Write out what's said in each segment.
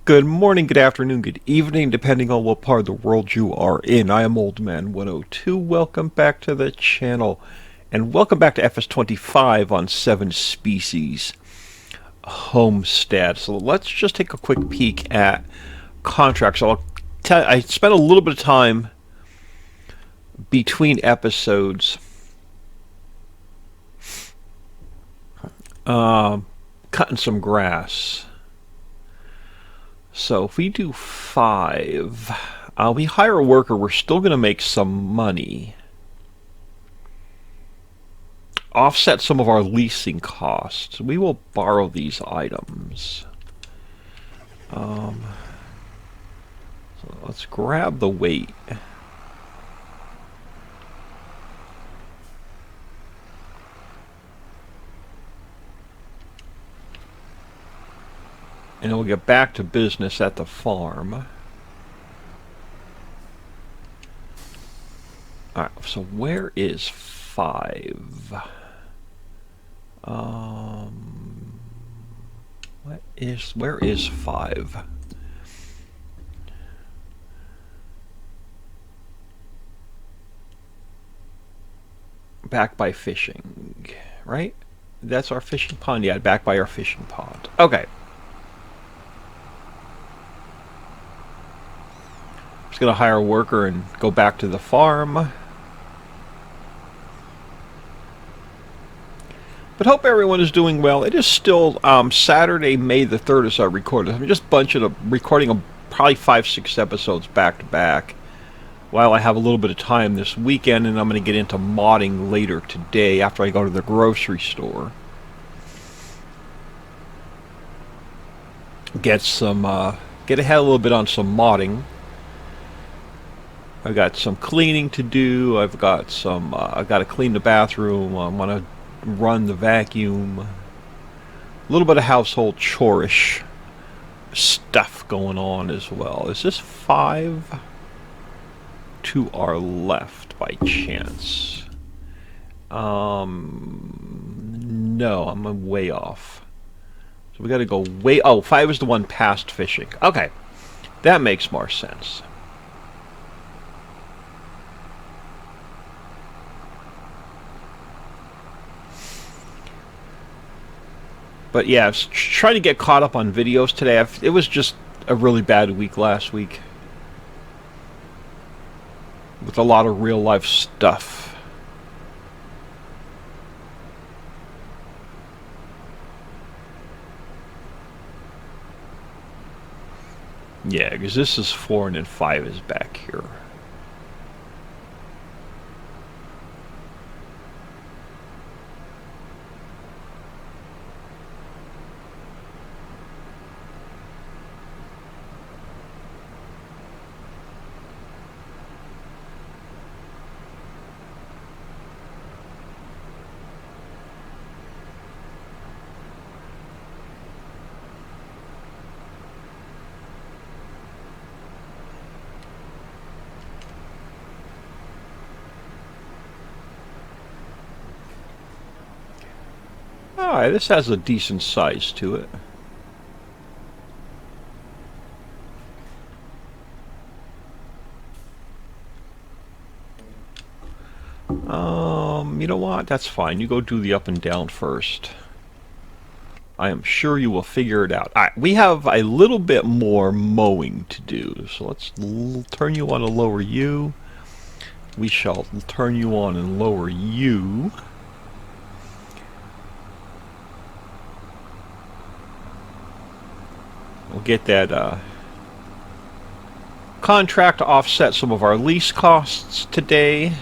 Good morning, good afternoon, good evening, depending on what part of the world you are in. I am Old Man 102. Welcome back to the channel. And welcome back to FS25 on 7 Species Homestead. So let's just take a quick peek at contracts. I spent a little bit of time between episodes cutting some grass. So if we do 5, we hire a worker, we're still going to make some money. Offset some of our leasing costs. We will borrow these items. So let's grab the weight. And we'll get back to business at the farm. Alright, so where is 5? Where is 5? Back by fishing, right? That's our fishing pond. Yeah, back by our fishing pond. Okay. Just gonna hire a worker and go back to the farm. But hope everyone is doing well. It is still Saturday, May the 3rd as I recorded. I'm just recording probably 5-6 episodes back to back while I have a little bit of time this weekend, and I'm going to get into modding later today after I go to the grocery store. Get ahead a little bit on some modding. I've got some cleaning to do. I've got to clean the bathroom. I want to run the vacuum. A little bit of household chore-ish stuff going on as well. Is this 5 to our left by chance? No, I'm way off. So we got to go way... Oh, 5 is the one past fishing. Okay, that makes more sense. But yeah, I was trying to get caught up on videos today. It was just a really bad week last week, with a lot of real life stuff. Yeah, because this is 4 and then 5 is back here. Alright, this has a decent size to it. You know what? That's fine. You go do the up and down first. I am sure you will figure it out. Alright, we have a little bit more mowing to do. So let's turn you on and lower you. We shall turn you on and lower you. We'll get that contract to offset some of our lease costs today.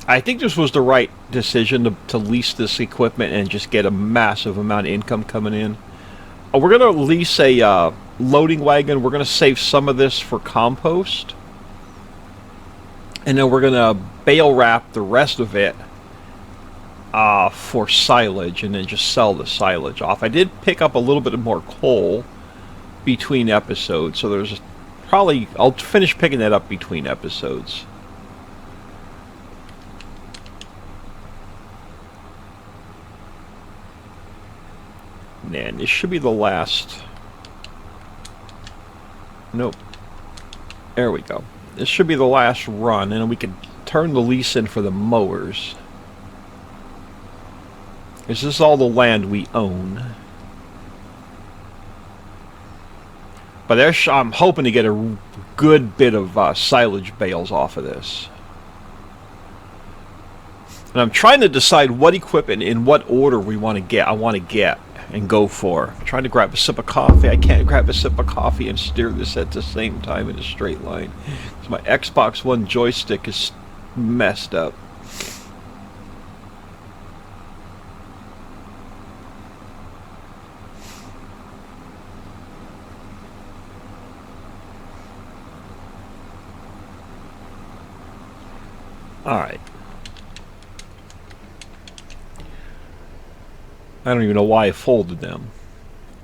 I think this was the right decision to lease this equipment and just get a massive amount of income coming in. We're going to lease a loading wagon. We're going to save some of this for compost. And then we're going to bale wrap the rest of it for silage, and then just sell the silage off. I did pick up a little bit more coal between episodes, so there's probably... I'll finish picking that up between episodes. Man, this should be the last. Nope. There we go. This should be the last run, and we can turn the lease in for the mowers. This is all the land we own. But I'm hoping to get a good bit of silage bales off of this. And I'm trying to decide what equipment in what order we want to get. I want to get and go for. I'm trying to grab a sip of coffee. I can't grab a sip of coffee and steer this at the same time in a straight line. So my Xbox One joystick is messed up. Alright. I don't even know why I folded them.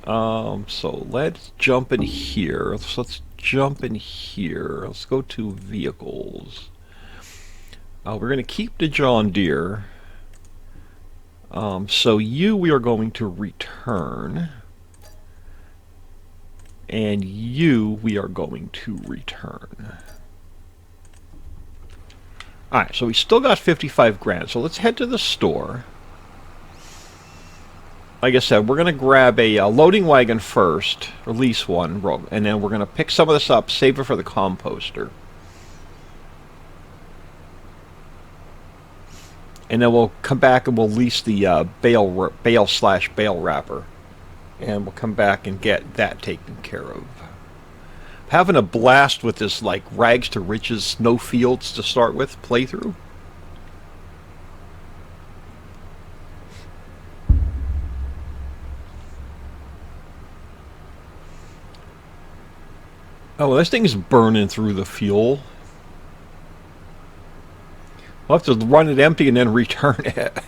So let's jump in here. Let's jump in here. Let's go to vehicles. We're going to keep the John Deere. So we are going to return. And we are going to return. Alright, so we still got 55 grand. So let's head to the store. Like I said, we're going to grab a loading wagon first, or lease one, and then we're going to pick some of this up, save it for the composter. And then we'll come back and we'll lease the bale/bale wrapper. And we'll come back and get that taken care of. Having a blast with this, like, rags to riches snowfields to start with playthrough. Oh, this thing's burning through the fuel. We'll have to run it empty and then return it.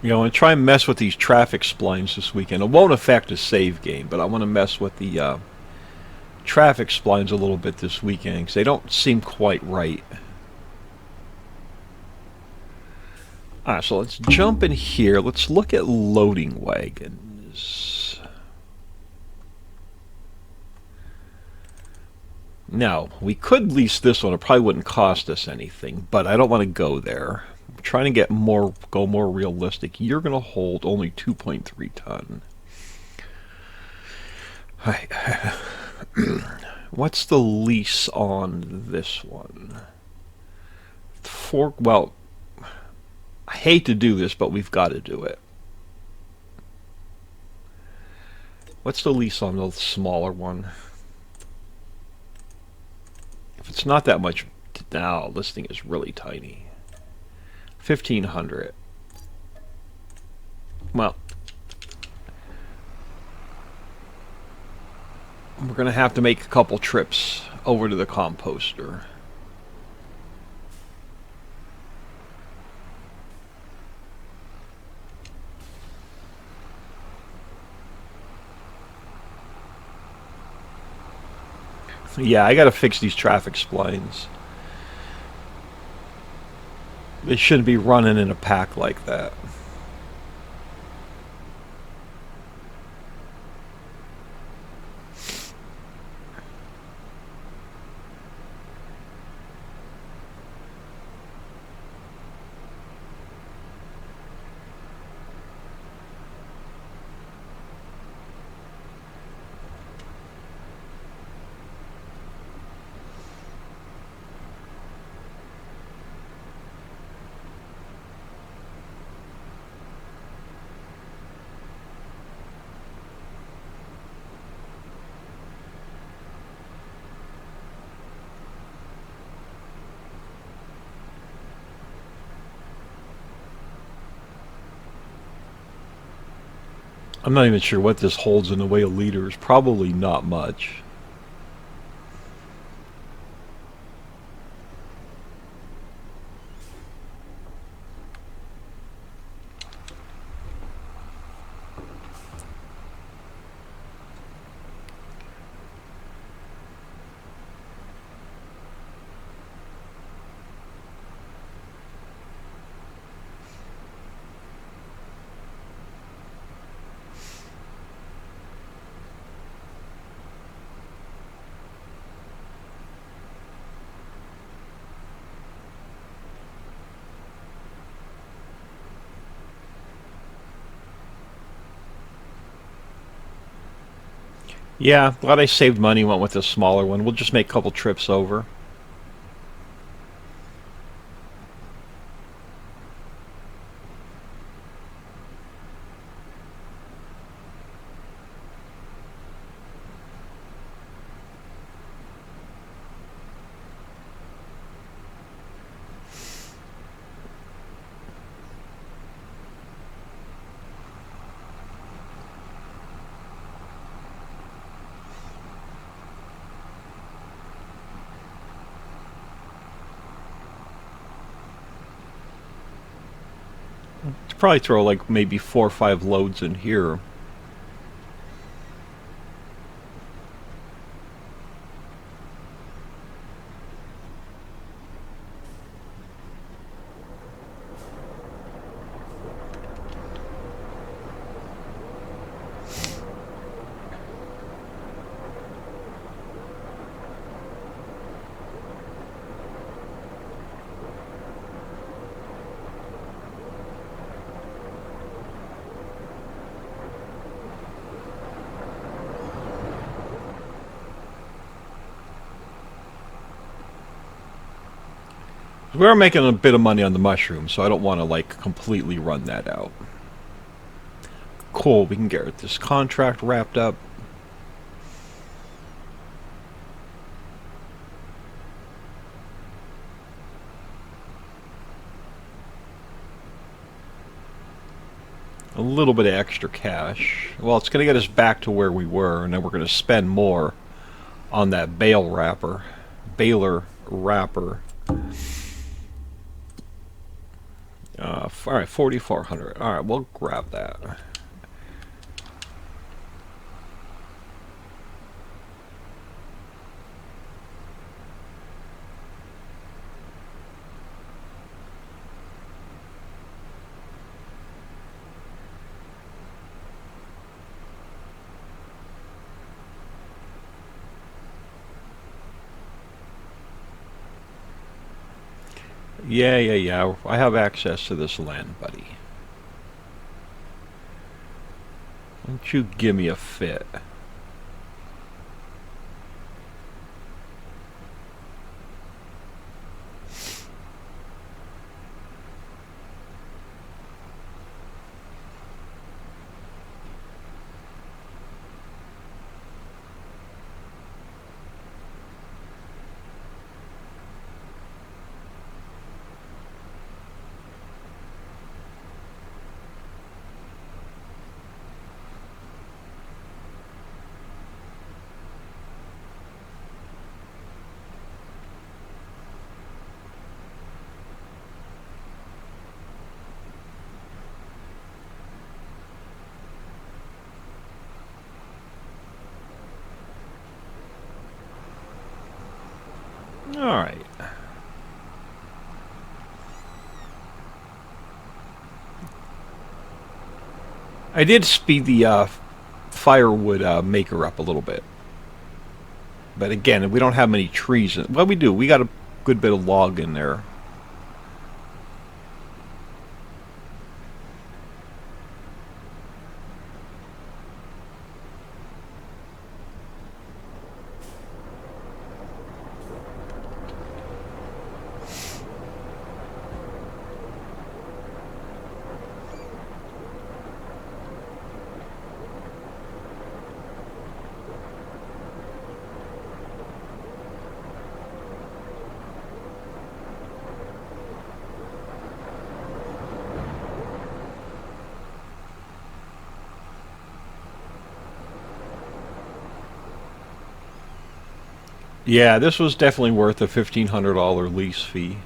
You know, and try and mess with these traffic splines this weekend. It won't affect the save game, but I want to mess with the traffic splines a little bit this weekend because they don't seem quite right. Alright, so let's jump in here. Let's look at loading wagons. Now, we could lease this one. It probably wouldn't cost us anything, but I don't want to go there. I'm trying to get go more realistic. You're going to hold only 2.3 ton. What's the lease on this one? Well, I hate to do this, but we've got to do it. What's the lease on the smaller one? If it's not that much, now this thing is really tiny. 1,500. Well, we're going to have to make a couple trips over to the composter. Yeah, I got to fix these traffic splines. They shouldn't be running in a pack like that. I'm not even sure what this holds in the way of liters. Probably not much. Yeah, glad I saved money, went with a smaller one. We'll just make a couple trips over. Probably throw like maybe 4 or 5 loads in here. We are making a bit of money on the mushrooms, so I don't want to like completely run that out. Cool, we can get this contract wrapped up. A little bit of extra cash. Well, it's going to get us back to where we were, and then we're going to spend more on that baler wrapper. All right, 4,400. All right, we'll grab that. Yeah. I have access to this land, buddy. Don't you give me a fit. All right. I did speed the firewood maker up a little bit. But again, we don't have many trees. Well, we do. We got a good bit of log in there. Yeah, this was definitely worth a $1,500 lease fee.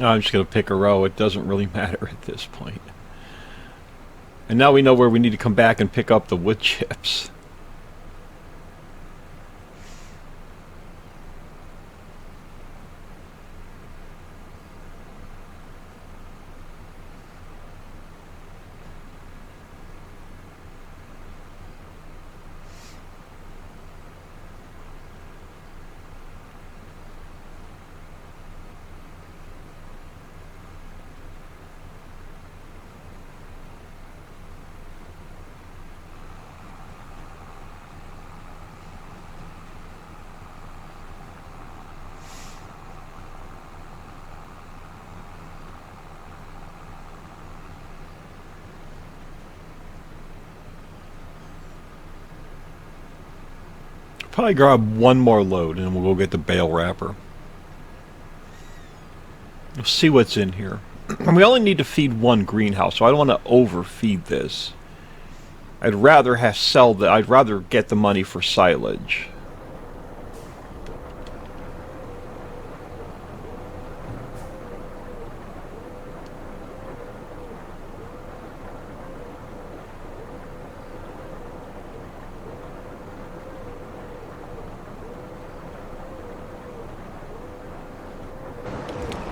I'm just going to pick a row. It doesn't really matter at this point. And now we know where we need to come back and pick up the wood chips. Probably grab one more load and we'll go get the bale wrapper. We'll see what's in here. We only need to feed one greenhouse, so I don't want to overfeed this. I'd rather I'd rather get the money for silage.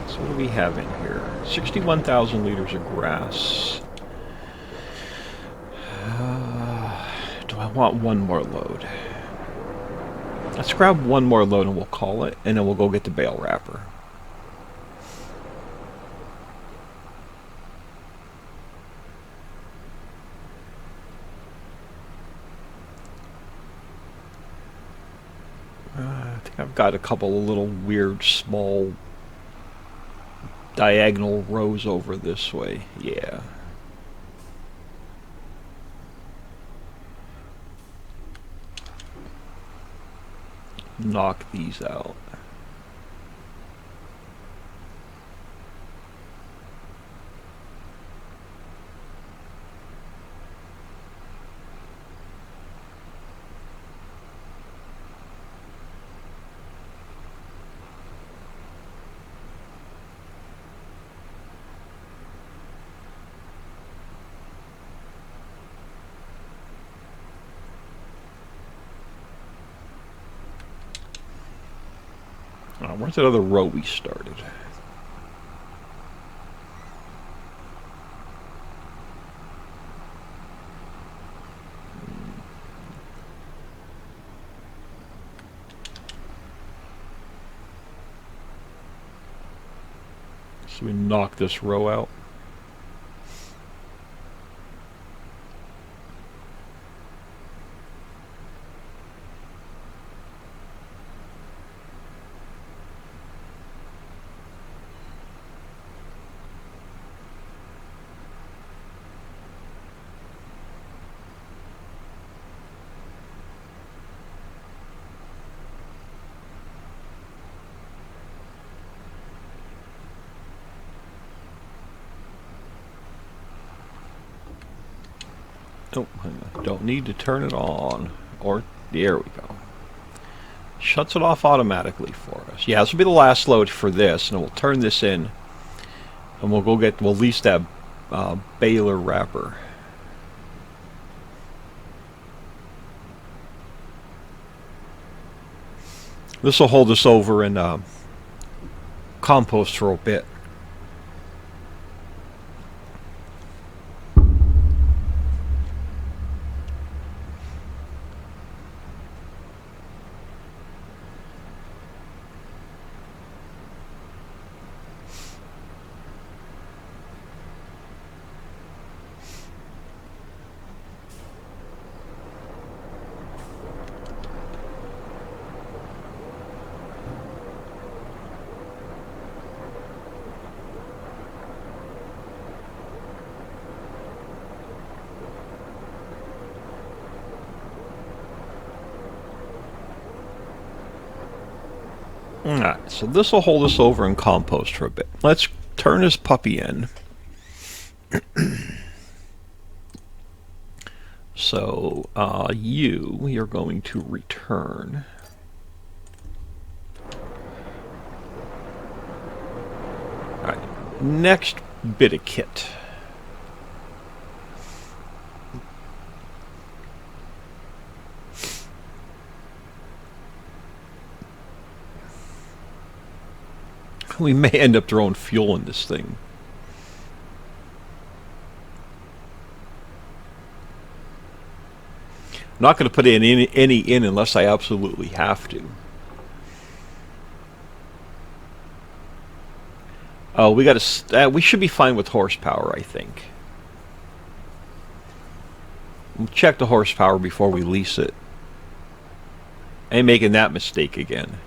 So what do we have in here? 61,000 liters of grass. Do I want one more load? Let's grab one more load and we'll call it, and then we'll go get the bale wrapper. I think I've got a couple of little weird small diagonal rows over this way. Yeah. Knock these out. Where's that other row we started? So we knock this row out. Oh, don't need to turn it on. Or, there we go. Shuts it off automatically for us. Yeah, this will be the last load for this, and we'll turn this in. And we'll lease that baler wrapper. This will hold us over in compost for a bit. Alright, so this will hold us over in compost for a bit. Let's turn this puppy in. So, you're going to return. Alright, Next bit of kit. We may end up throwing fuel in this thing. I'm not going to put any in unless I absolutely have to. Oh, we got to. We should be fine with horsepower, I think. We'll check the horsepower before we lease it. Ain't making that mistake again.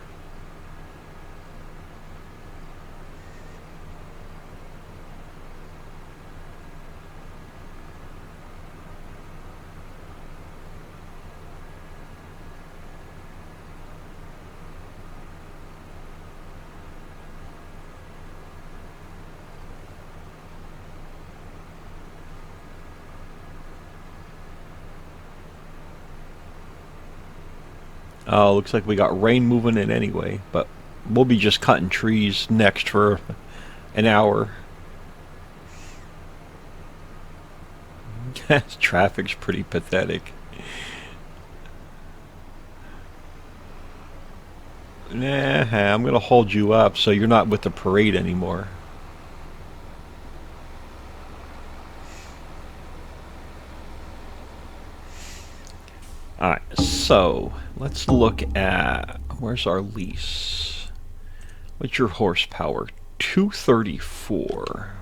Oh, looks like we got rain moving in anyway, but we'll be just cutting trees next for an hour. Traffic's pretty pathetic. Nah, I'm gonna hold you up so you're not with the parade anymore. Alright, so let's look at, where's our lease? What's your horsepower? 234.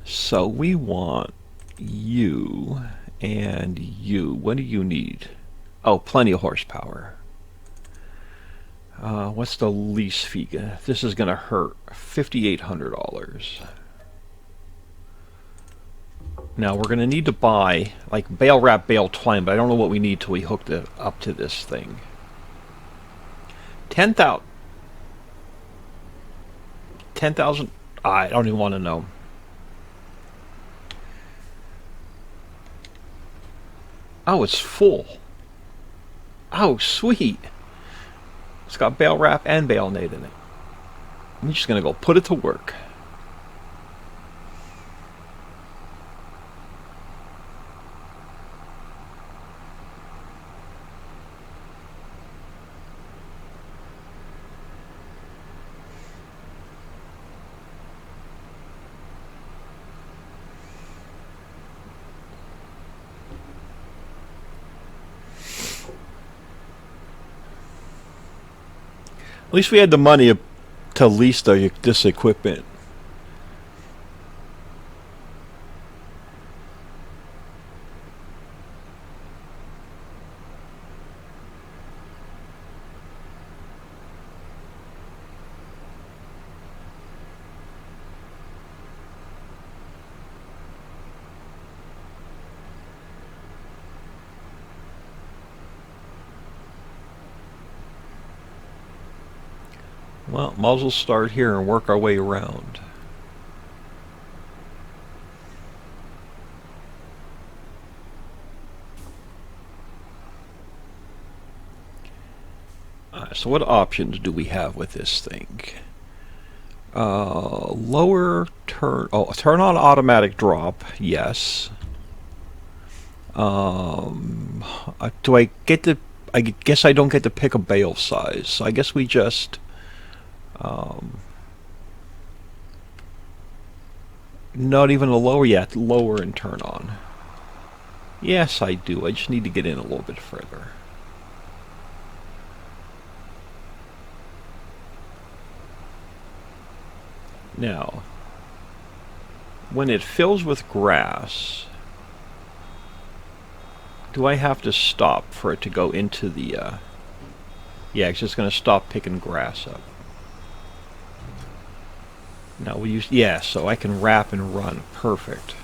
So we want you and you. What do you need? Oh, plenty of horsepower. What's the lease fee? This is gonna hurt. $5,800. Now we're gonna need to buy like bale wrap, bale twine, but I don't know what we need till we hook it up to this thing. 10,000. 10,000. I don't even want to know. Oh, it's full. Oh, sweet. It's got bale wrap and bale nade in it. I'm just gonna go put it to work. At least we had the money to lease this equipment. Well, might as well start here and work our way around. So what options do we have with this thing? Lower turn... Oh, turn on automatic drop. Yes. Do I get to... I guess I don't get to pick a bale size. So I guess we just... not even a lower yet. Lower and turn on. Yes, I do. I just need to get in a little bit further. Now, when it fills with grass, do I have to stop for it to go into the... Yeah, it's just going to stop picking grass up. Now we use... Yeah, so I can wrap and run. Perfect.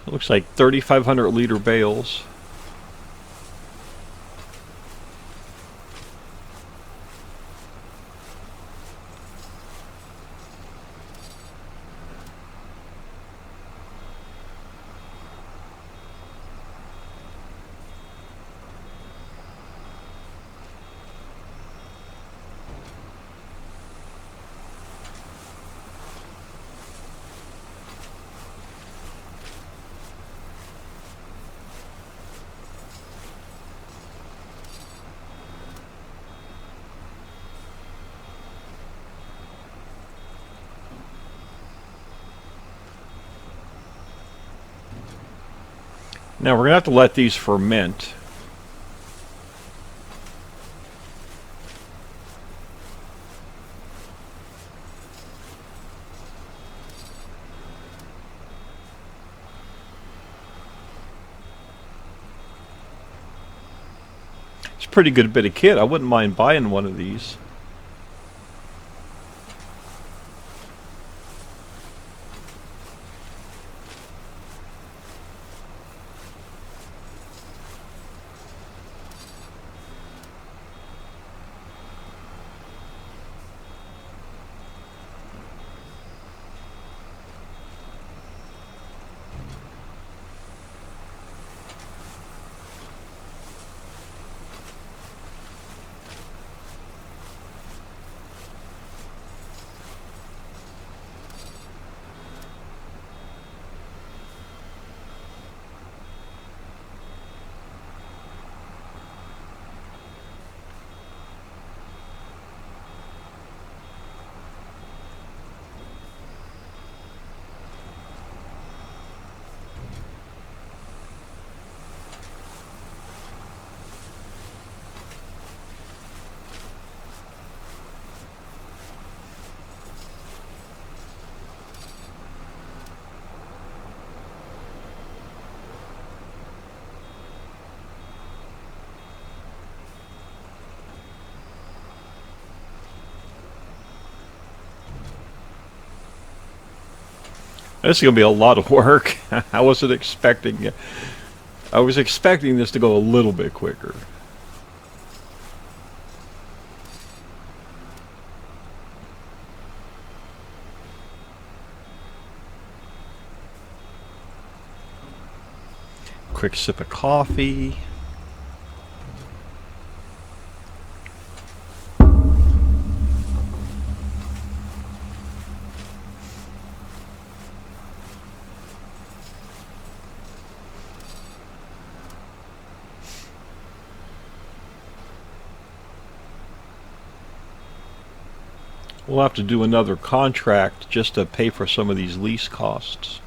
Looks like 3,500 liter bales. Now we're going to have to let these ferment. It's a pretty good bit of kit. I wouldn't mind buying one of these. This is going to be a lot of work. I wasn't expecting it. I was expecting this to go a little bit quicker. Quick sip of coffee. We'll have to do another contract just to pay for some of these lease costs.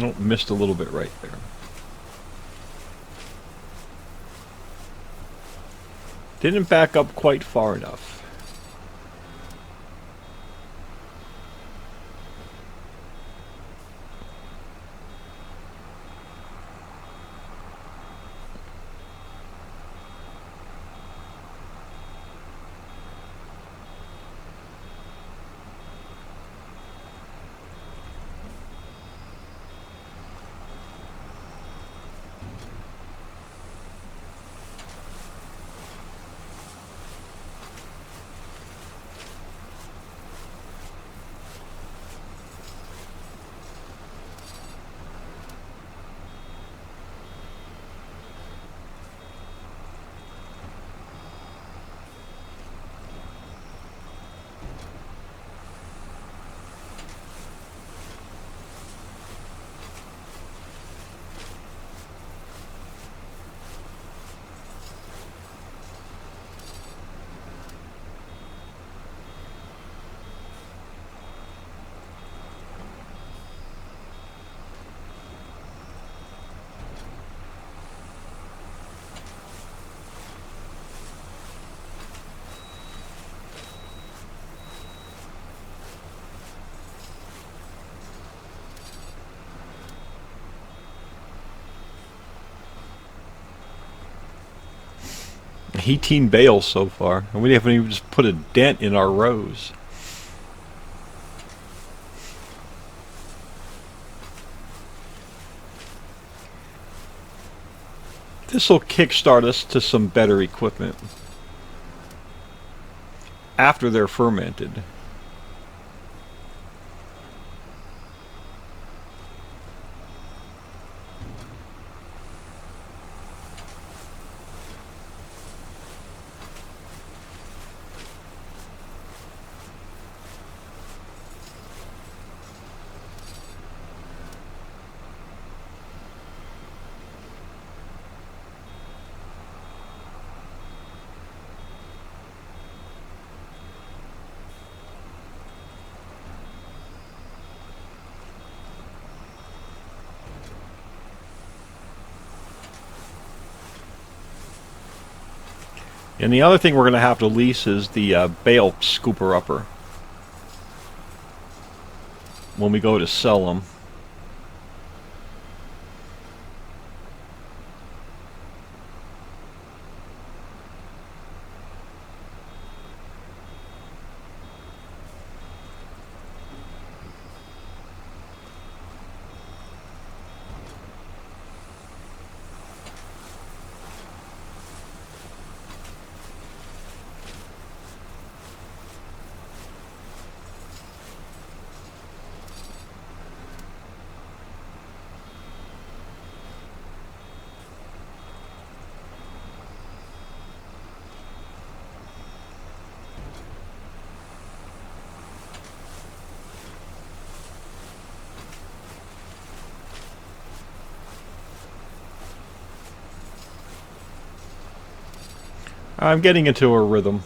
Oh, missed a little bit right there. Didn't back up quite far enough. 18 bales so far, and we haven't even just put a dent in our rows. This will kickstart us to some better equipment after they're fermented. And the other thing we're going to have to lease is the bale scooper upper when we go to sell them. I'm getting into a rhythm.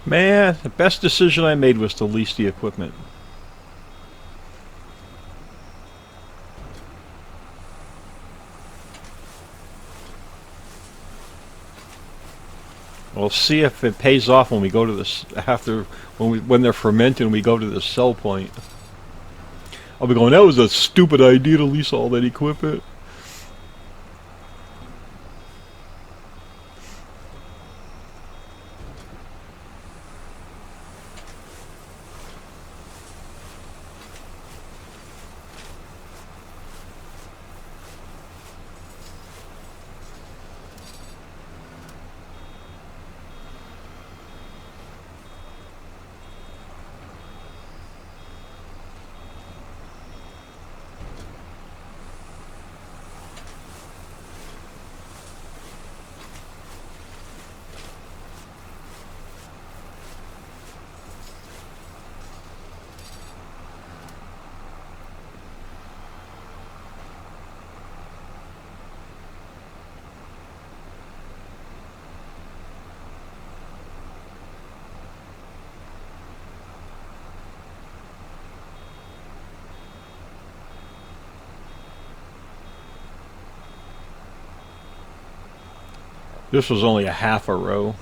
Man, the best decision I made was to lease the equipment. We'll see if it pays off when we go to this when they're fermented and we go to the sell point. I'll be going, that was a stupid idea to lease all that equipment. This was only a half a row.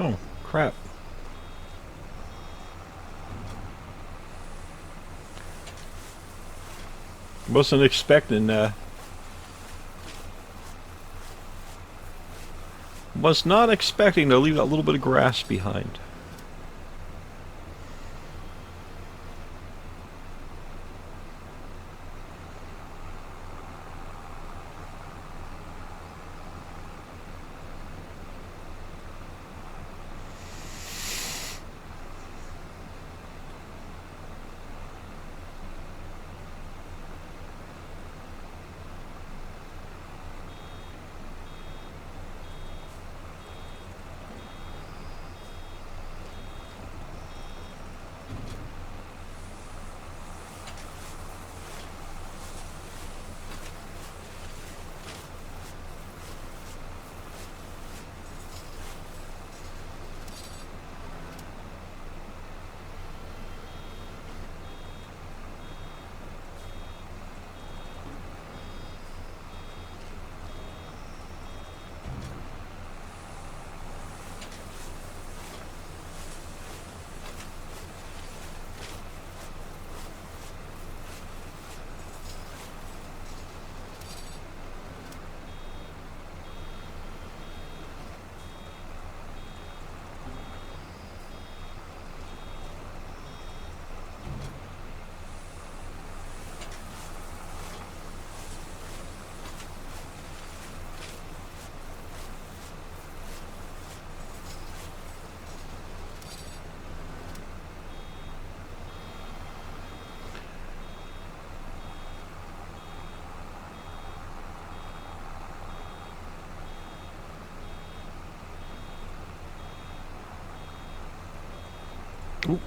Oh, crap. Wasn't expecting, was not expecting to leave that little bit of grass behind. Oop.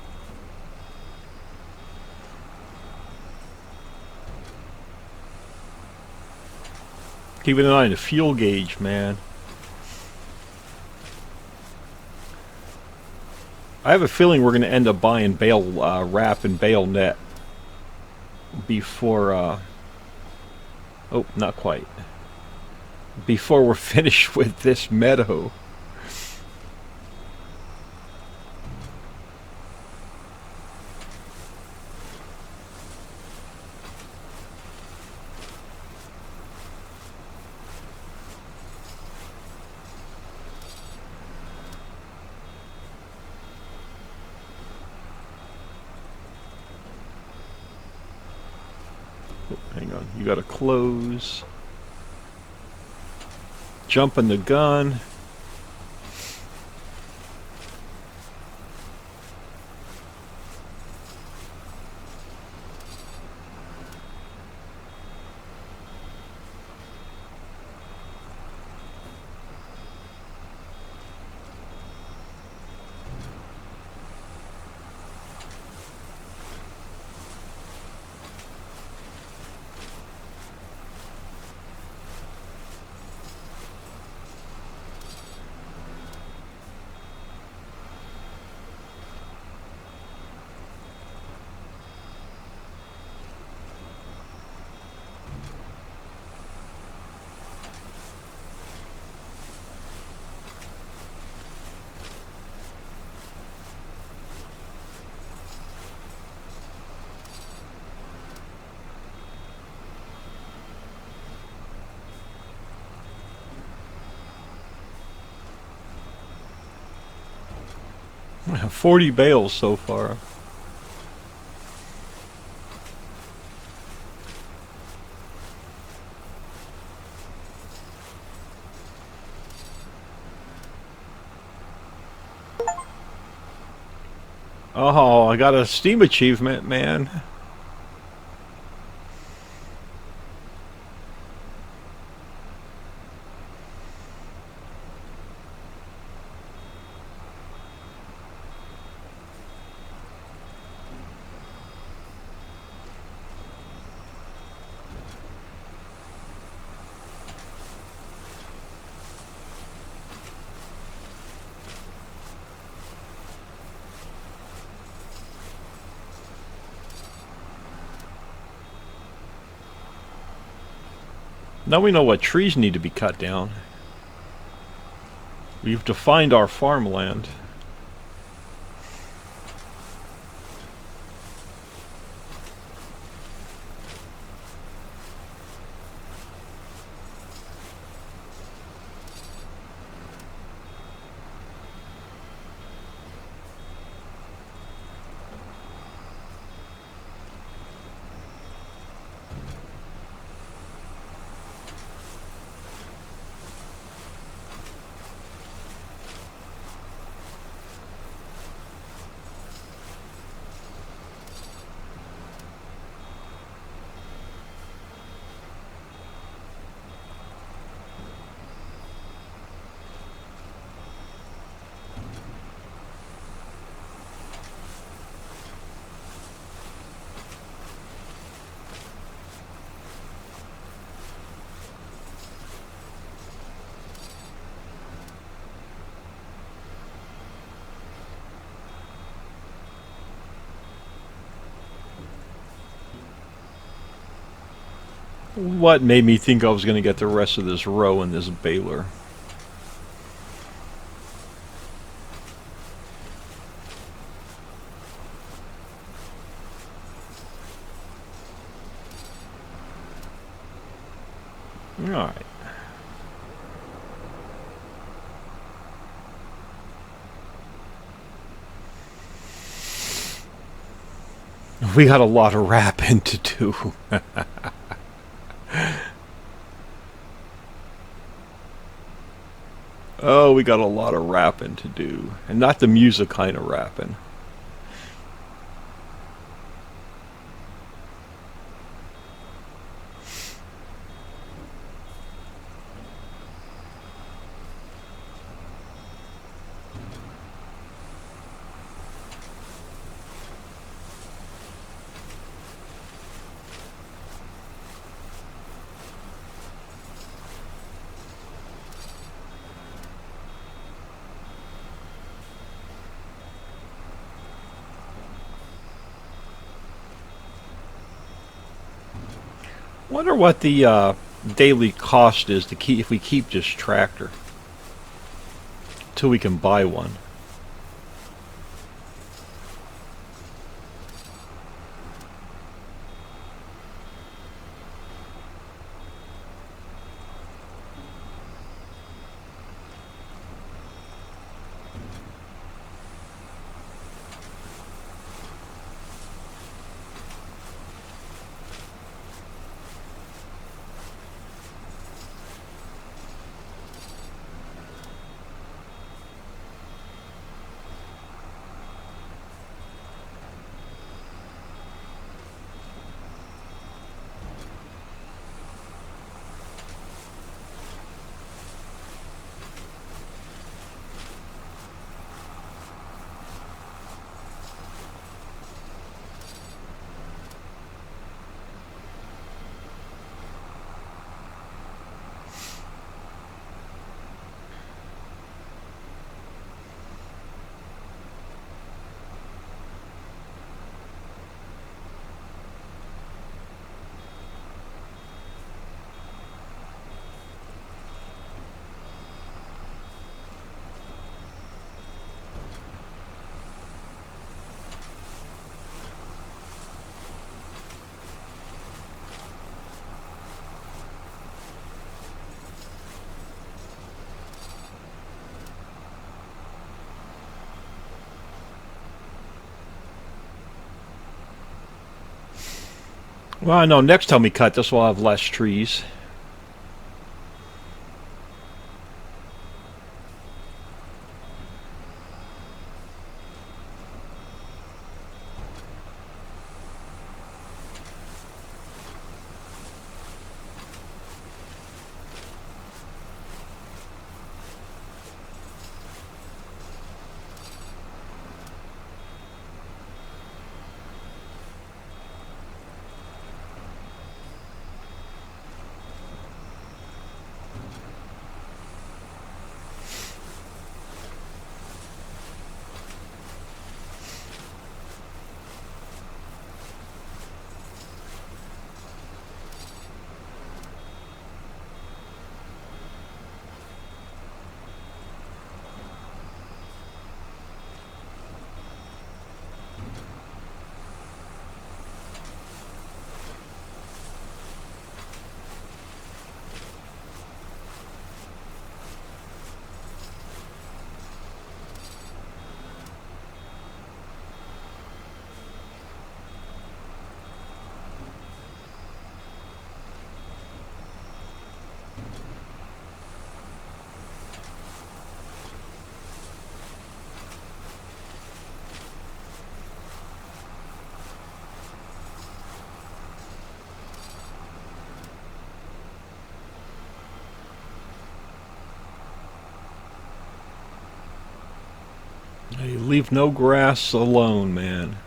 Keeping an eye on the fuel gauge, man. I have a feeling we're going to end up buying bale wrap and bale net before, oh, not quite. Before we're finished with this meadow. Hang on, you gotta close. Jump in the gun. I have 40 bales so far. Oh, I got a Steam achievement, man. Now we know what trees need to be cut down. We've defined our farmland. What made me think I was going to get the rest of this row in this baler? Alright. We got a lot of wrapping to do. Oh, we got a lot of rapping to do. And not the music kind of rapping. Wonder what the daily cost is to keep if we keep this tractor till we can buy one. Well, I know next time we cut this, we'll have less trees. You leave no grass alone, man.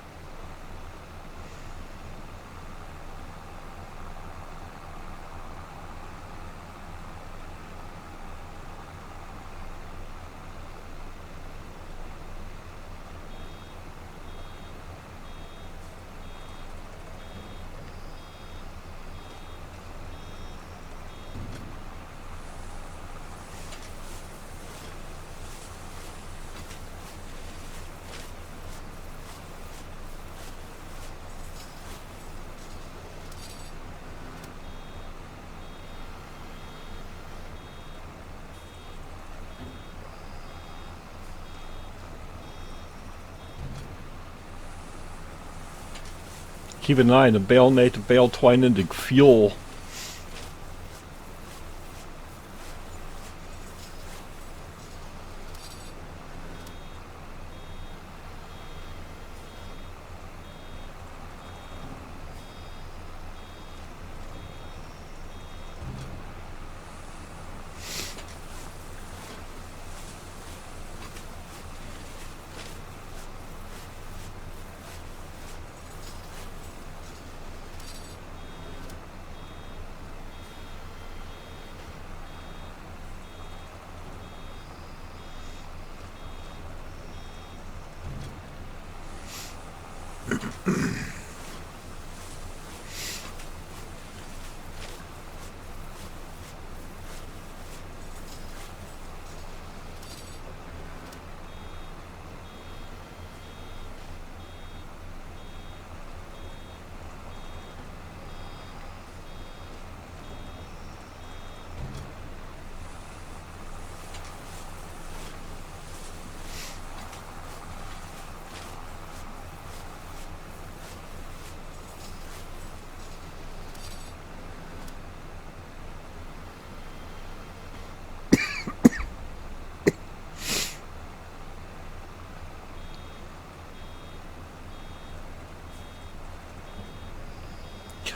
Keep an eye on the bale mate, the bale twine into fuel.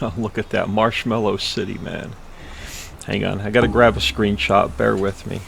Oh, look at that Marshmellows City, man. Hang on, I gotta grab a screenshot. Bear with me.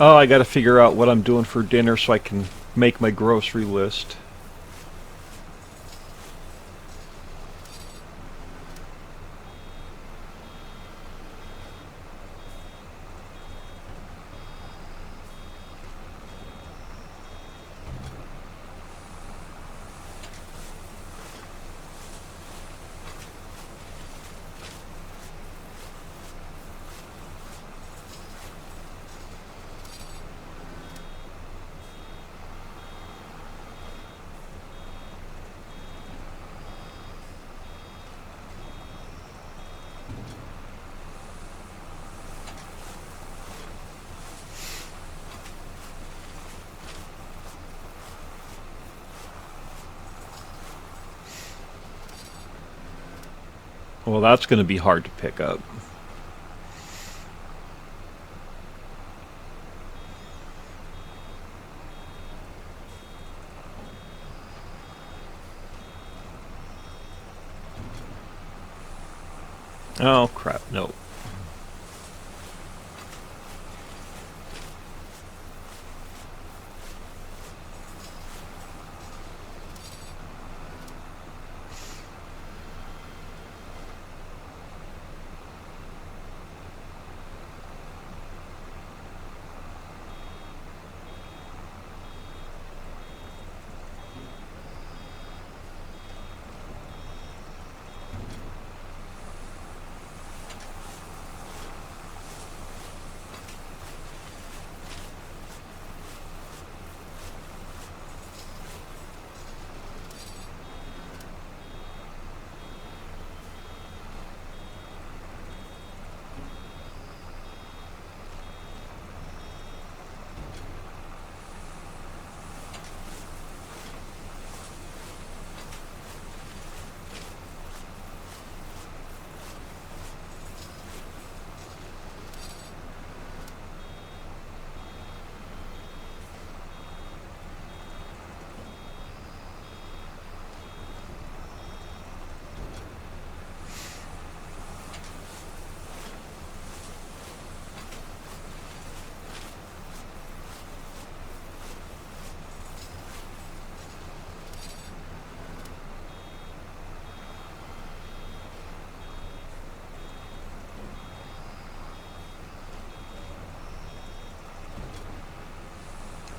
Oh, I gotta figure out what I'm doing for dinner so I can make my grocery list. Well, that's gonna be hard to pick up. Oh, crap, no.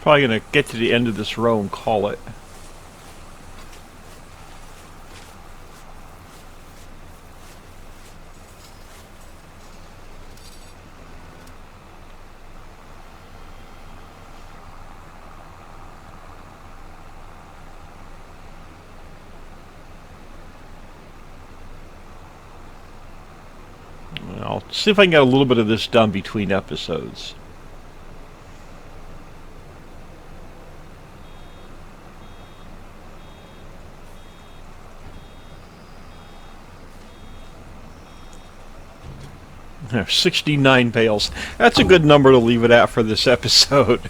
Probably gonna get to the end of this row and call it. I'll see if I can get a little bit of this done between episodes. There, 69 bales. That's a good number to leave it at for this episode.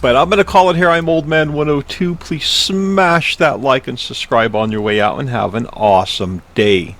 But I'm going to call it here. I'm Old Man 102. Please smash that like and subscribe on your way out and have an awesome day.